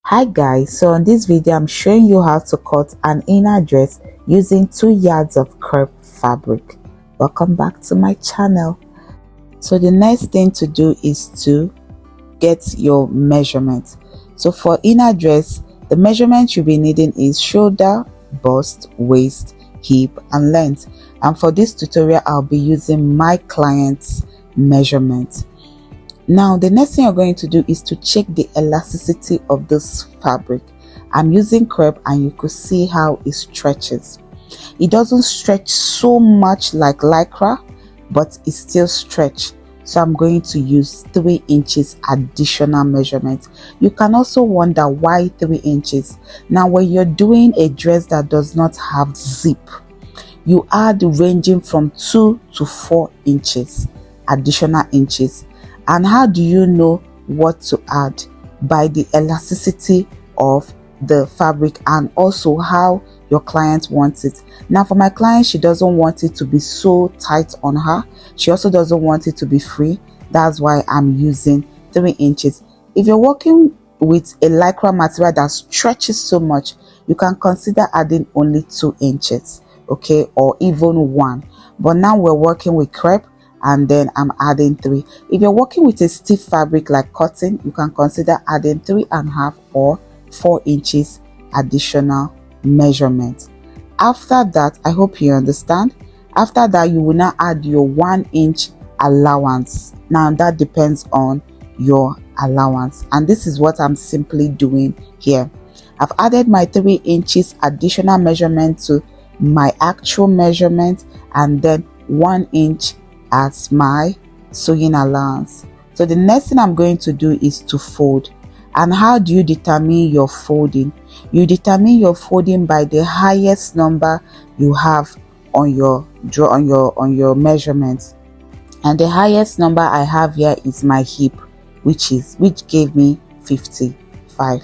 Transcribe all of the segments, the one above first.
Hi guys, so in this video I'm showing you how to cut an inner dress using 2 yards of crepe fabric. Welcome back to my channel. So the next thing to do is to get your measurement. So for inner dress, the measurement you'll be needing is shoulder, bust, waist, hip and length. And for this tutorial I'll be using my client's measurement. Now the next thing you're going to do is to check the elasticity of this fabric. I'm using crepe and you could see how it stretches. It doesn't stretch so much like lycra, but it still stretch. So I'm going to use 3 inches additional measurement. You can also wonder why 3 inches. Now when you're doing a dress that does not have zip, you add ranging from 2 to 4 inches additional inches. And how do you know what to add? By the elasticity of the fabric and also how your client wants it. Now for my client, she doesn't want it to be so tight on her. She also doesn't want it to be free. That's why I'm using 3 inches. If you're working with a lycra material that stretches so much, you can consider adding only 2 inches, okay, or even 1. But now we're working with crepe, and then I'm adding 3. If you're working with a stiff fabric like cotton, you can consider adding 3.5 or 4 inches additional measurement. After that, I hope you understand. After that, you will now add your 1 inch allowance. Now that depends on your allowance, and this is what I'm simply doing here. I've added my 3 inches additional measurement to my actual measurement, and then 1 inch as my sewing allowance. So the next thing I'm going to do is to fold. And how do you determine your folding? You determine your folding by the highest number you have on your measurement. And the highest number I have here is my hip, which gave me 55,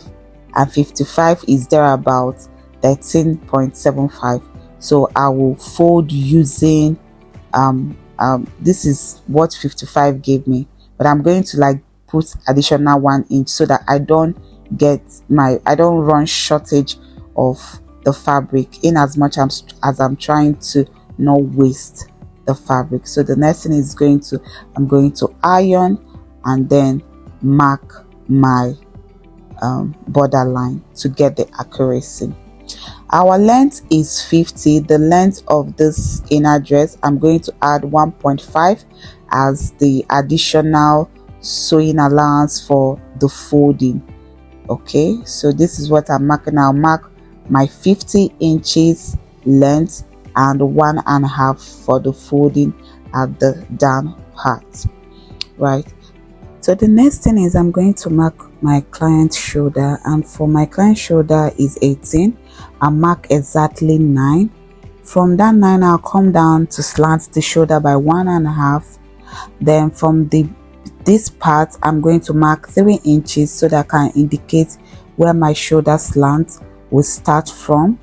and 55 is there about 13.75. So I will fold using this is what 55 gave me, but I'm going to like put additional 1 inch so that I don't run shortage of the fabric in as much as I'm trying to not waste the fabric. So the next thing is I'm going to iron and then mark my borderline to get the accuracy. Our length is 50. The length of this inner dress, I'm going to add 1.5 as the additional sewing allowance for the folding. Okay, so this is what I'm marking. I'll mark my 50 inches length and 1.5 for the folding at the down part, right? So the next thing is I'm going to mark my client's shoulder, and for my client's shoulder is 18. I'll mark exactly 9. From that 9, I'll come down to slant the shoulder by 1.5. Then from this part, I'm going to mark 3 inches so that I can indicate where my shoulder slant will start from.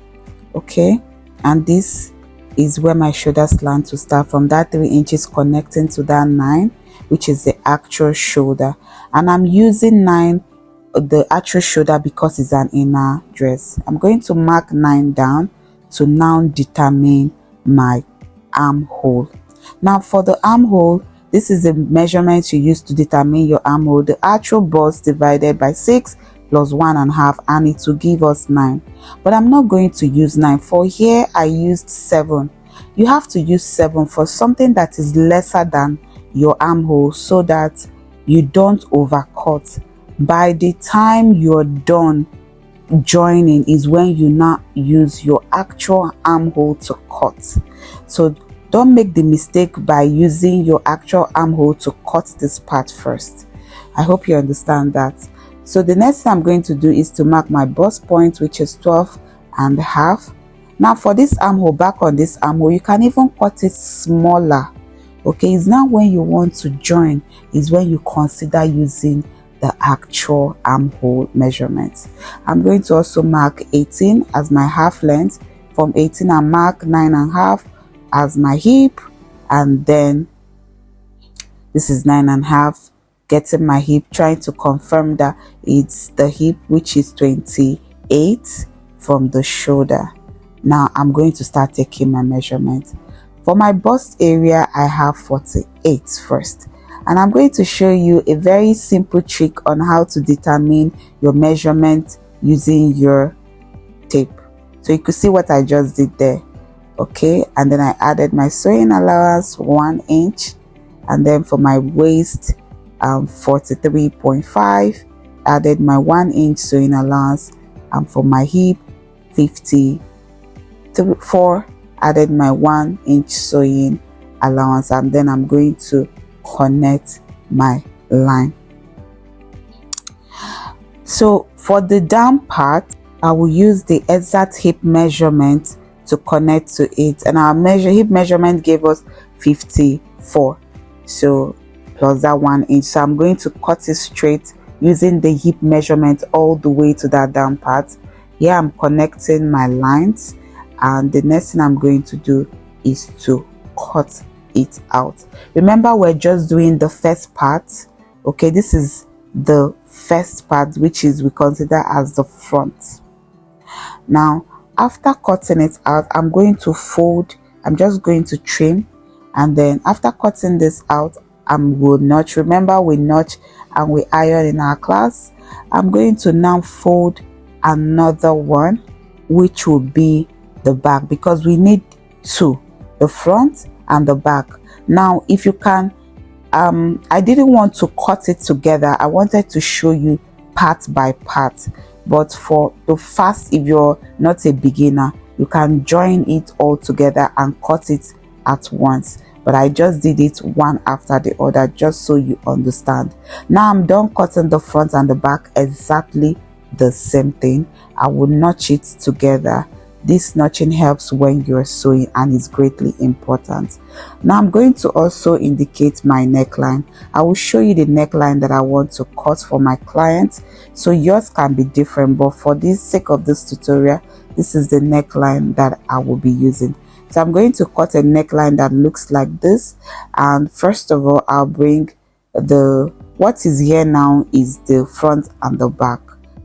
Okay, and this is where my shoulder slant will start from, that 3 inches connecting to that 9, which is the actual shoulder. And I'm using 9, the actual shoulder, because it's an inner dress. I'm going to mark 9 down to now determine my armhole. Now for the armhole, this is the measurement you use to determine your armhole. The actual bust divided by 6 plus 1.5, and it will give us 9. But I'm not going to use 9. For here I used 7. You have to use 7 for something that is lesser than your armhole so that you don't overcut. By the time you're done joining is when you now use your actual armhole to cut. So don't make the mistake by using your actual armhole to cut this part first. I hope you understand that. So the next thing I'm going to do is to mark my bust point, which is 12.5. Now for this armhole, back on this armhole, you can even cut it smaller. Okay, it's now when you want to join is when you consider using the actual armhole measurements. I'm going to also mark 18 as my half length. From 18 I mark 9.5 as my hip, and then this is 9.5 getting my hip, trying to confirm that it's the hip, which is 28 from the shoulder. Now I'm going to start taking my measurement. For my bust area, I have 48 first, and I'm going to show you a very simple trick on how to determine your measurement using your tape. So you could see what I just did there. Okay, and then I added my sewing allowance 1 inch, and then for my waist 43.5, added my 1 inch sewing allowance, and for my hip 54, added my 1 inch sewing allowance, and then I'm going to connect my line. So for the down part, I will use the exact hip measurement to connect to it, and our hip measurement gave us 54, so plus that 1 inch. So I'm going to cut it straight using the hip measurement all the way to that down part. Here I'm connecting my lines, and the next thing I'm going to do is to cut it out. Remember, we're just doing the first part. Okay, this is the first part, which is we consider as the front. Now after cutting it out, I'm going to fold. I'm just going to trim, and then after cutting this out, I will notch. Remember, we notch and we iron in our class. I'm going to now fold another one, which will be the back, because we need two, the front and the back. Now if you can, I didn't want to cut it together. I wanted to show you part by part, but for the fast, if you're not a beginner, you can join it all together and cut it at once, but I just did it one after the other just so you understand. Now I'm done cutting the front and the back exactly the same thing. I will notch it together. This notching helps when you're sewing and is greatly important. Now I'm going to also indicate my neckline. I will show you the neckline that I want to cut for my client, so yours can be different, but for the sake of this tutorial, this is the neckline that I will be using. So I'm going to cut a neckline that looks like this, and first of all, I'll bring what is here now is the front and the back.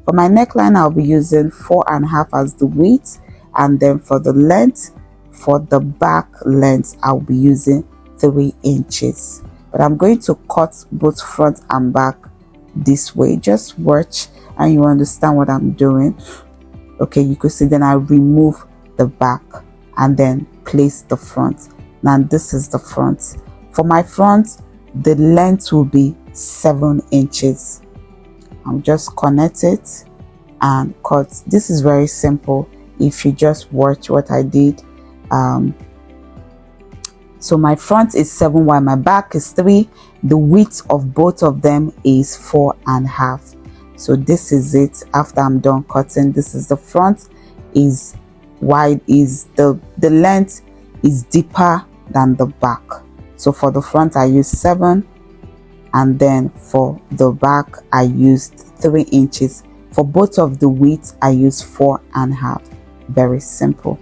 For my neckline, I'll be using 4.5 as the width, and then for the length, for the back length, I'll be using 3 inches. But I'm going to cut both front and back this way. Just watch and you understand what I'm doing. Okay, you could see, then I remove the back and then place the front. Now this is the front. For my front, the length will be 7 inches. I'll just connect it and cut. This is very simple if you just watch what I did. So my front is 7 while my back is 3. The width of both of them is 4.5. So this is it. After I'm done cutting, this is the front, is wide, is the length is deeper than the back. So for the front I used 7, and then for the back I used 3 inches. For both of the width I used 4.5. Very simple.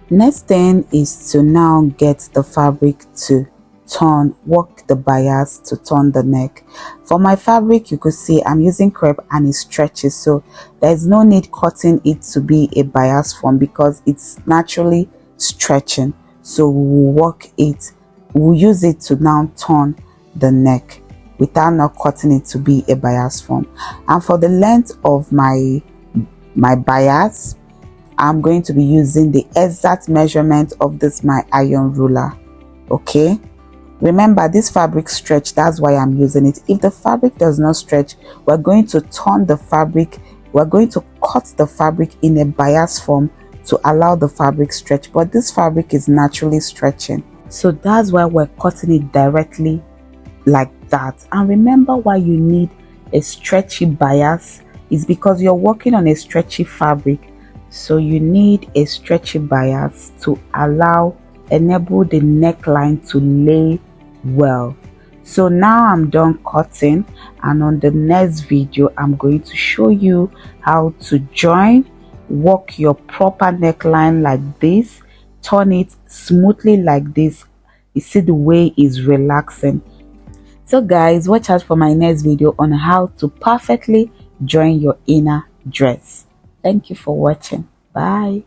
Next thing is to now get the fabric to turn, work the bias to turn the neck. For my fabric, you could see I'm using crepe and it stretches, so there's no need cutting it to be a bias form because it's naturally stretching. So we will work it, we'll use it to now turn the neck without not cutting it to be a bias form. And for the length of my bias, I'm going to be using the exact measurement of this my iron ruler. Okay, remember this fabric stretch, that's why I'm using it. If the fabric does not stretch, we're going to turn the fabric, we're going to cut the fabric in a bias form to allow the fabric stretch, but this fabric is naturally stretching, so that's why we're cutting it directly like that. And remember why you need a stretchy bias is because you're working on a stretchy fabric. So you need a stretchy bias to enable the neckline to lay well. So now I'm done cutting, and on the next video I'm going to show you how to join, work your proper neckline like this, turn it smoothly like this. You see the way it's relaxing. So guys, watch out for my next video on how to perfectly join your inner dress. Thank you for watching. Bye.